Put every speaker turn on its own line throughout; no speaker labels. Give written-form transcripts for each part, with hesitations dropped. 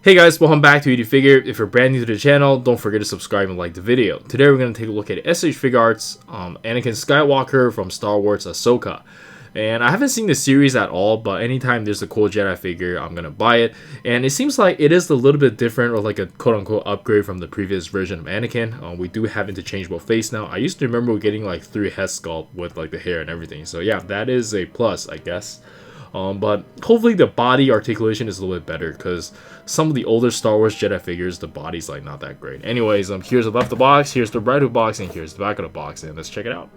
Hey guys, welcome back to Figure. If you're brand new to the channel, don't forget to subscribe and like the video. Today we're going to take a look at S.H.Figuarts, Anakin Sky Walker from Star Wars Ahsoka. And I haven't seen the series at all, but anytime there's a cool Jedi figure, I'm going to buy it. And it seems like it is a little bit different, or like a quote-unquote upgrade from the previous version of Anakin. We do have interchangeable face now. I used to remember getting like 3 head sculpt with like the hair and everything. So yeah, that is a plus, I guess. But hopefully the body articulation is a little bit better, because some of the older Star Wars Jedi figures, the body's like not that great. Anyways, here's the left of the box, here's the right of the box, and here's the back of the box, and let's check it out.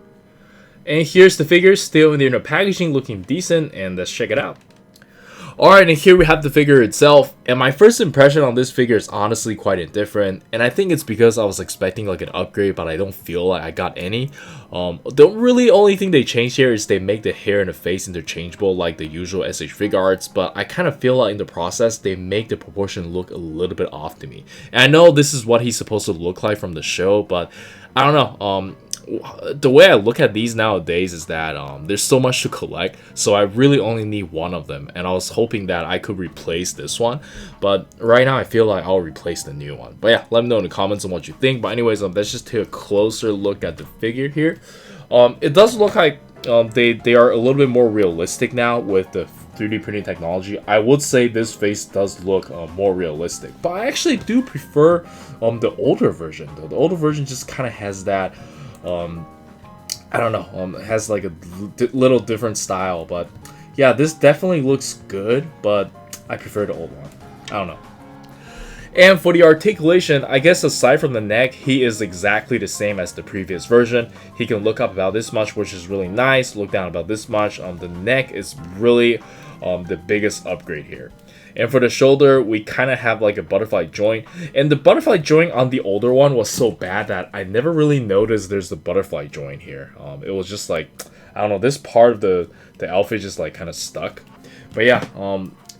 And here's the figure, still in the inner packaging, looking decent, and let's check it out. Alright, and here we have the figure itself, and my first impression on this figure is honestly quite indifferent, and I think it's because I was expecting like an upgrade, but I don't feel like I got any. The really only thing they changed here is they make the hair and the face interchangeable like the usual S.H.Figuarts, but I kind of feel like in the process they make the proportion look a little bit off to me. And I know this is what he's supposed to look like from the show, but I don't know. The way I look at these nowadays is that there's so much to collect, so I really only need one of them, and I was hoping that I could replace this one, but right now I feel like I'll replace the new one. But yeah, let me know in the comments on what you think. But anyways, let's just take a closer look at the figure here. It does look like they are a little bit more realistic now with the 3D printing technology. I would say this face does look more realistic, but I actually do prefer the older version though. The older version just kind of has that I don't know, it has like a little different style. But yeah, this definitely looks good, but I prefer the old one. I don't know. And for the articulation, I guess aside from the neck, he is exactly the same as the previous version. He can look up about this much, which is really nice, look down about this much. The neck is really the biggest upgrade here. And for the shoulder, we kind of have like a butterfly joint. And the butterfly joint on the older one was so bad that I never really noticed there's the butterfly joint here. It was just like, I don't know, this part of the outfit just like kind of stuck. But yeah,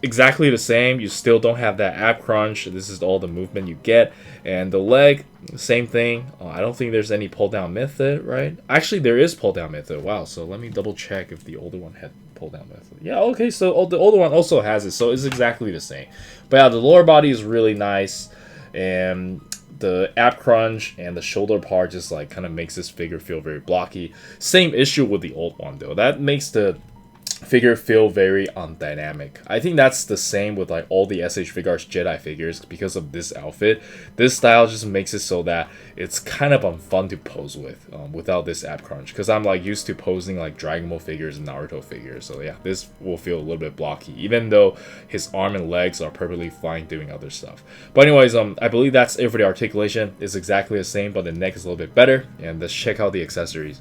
exactly the same. You still don't have that ab crunch. This is all the movement you get. And the leg, same thing. I don't think there's any pull down method, right? Actually, there is pull down method. Wow, so let me double check if the older one had pull down method. Yeah, okay, so the older one also has it, so it's exactly the same. But yeah, the lower body is really nice, and the ab crunch and the shoulder part just like kind of makes this figure feel very blocky. Same issue with the old one though. That makes the figure feel very undynamic. I think that's the same with like all the S.H.Figuarts Jedi figures. Because of this outfit, this style just makes it so that it's kind of unfun to pose with without this ab crunch, because I'm like used to posing like Dragon Ball figures and Naruto figures. So yeah, this will feel a little bit blocky, even though his arm and legs are perfectly fine doing other stuff. But anyways, I believe that's it for the articulation. It's exactly the same, but the neck is a little bit better. And let's check out the accessories.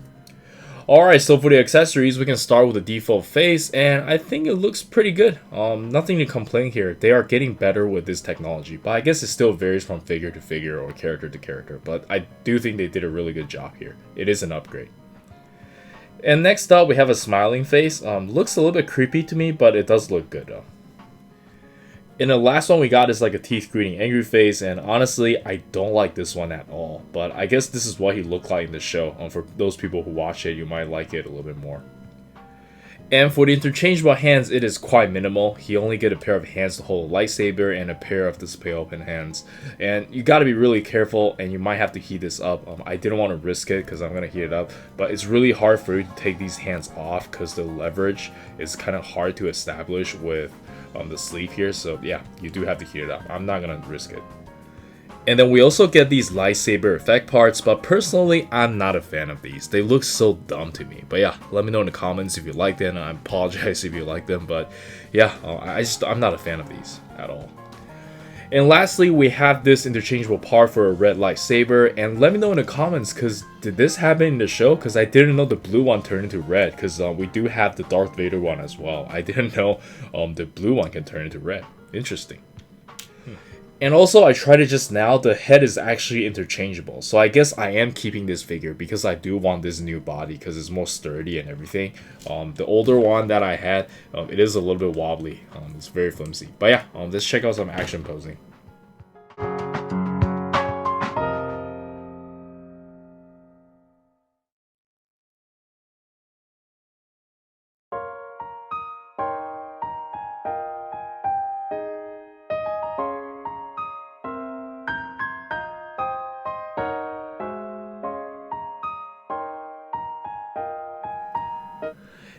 Alright, so for the accessories, we can start with the default face, and I think it looks pretty good. Nothing to complain here. They are getting better with this technology, but I guess it still varies from figure to figure or character to character. But I do think they did a really good job here. It is an upgrade. And next up, we have a smiling face. Looks a little bit creepy to me, but it does look good though. And the last one we got is like a teeth greeting angry face, and honestly, I don't like this one at all. But I guess this is what he looked like in the show. For those people who watch it, you might like it a little bit more. And for the interchangeable hands, it is quite minimal. He only get a pair of hands to hold a lightsaber and a pair of display open hands. And you got to be really careful, and you might have to heat this up. I didn't want to risk it because I'm going to heat it up. But it's really hard for you to take these hands off because the leverage is kind of hard to establish with the sleeve here. So yeah, you do have to heat it up. I'm not going to risk it. And then we also get these lightsaber effect parts, but personally, I'm not a fan of these. They look so dumb to me. But yeah, let me know in the comments if you like them. I apologize if you like them, but yeah, I'm not a fan of these at all. And lastly, we have this interchangeable part for a red lightsaber. And let me know in the comments, because did this happen in the show? Because I didn't know the blue one turned into red, because we do have the Darth Vader one as well. I didn't know the blue one can turn into red. Interesting. And also, I tried it just now, the head is actually interchangeable. So I guess I am keeping this figure because I do want this new body because it's more sturdy and everything. The older one that I had, it is a little bit wobbly. It's very flimsy. But yeah, let's check out some action posing.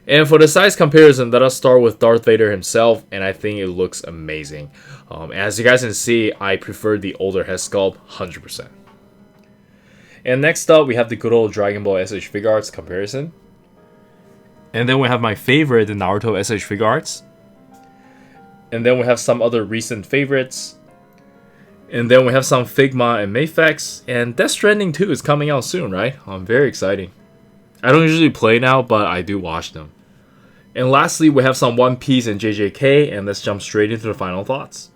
And for the size comparison, let us start with Darth Vader himself, and I think it looks amazing. As you guys can see, I prefer the older head sculpt 100%. And next up, we have the good old Dragon Ball S.H.Figuarts comparison. And then we have my favorite, the Naruto S.H.Figuarts. And then we have some other recent favorites. And then we have some Figma and Mafex. And Death Stranding 2 is coming out soon, right? Very exciting. I don't usually play now, but I do watch them. And lastly, we have some One Piece and JJK, and let's jump straight into the final thoughts.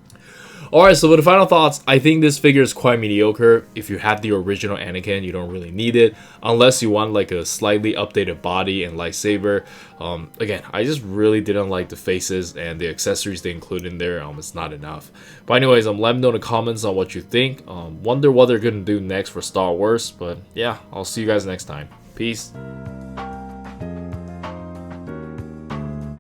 Alright, so for the final thoughts, I think this figure is quite mediocre. If you have the original Anakin, you don't really need it, unless you want like a slightly updated body and lightsaber. Again, I just really didn't like the faces and the accessories they include in there. It's not enough. But anyways, let me know in the comments on what you think. Wonder what they're gonna do next for Star Wars. But yeah, I'll see you guys next time. Peace.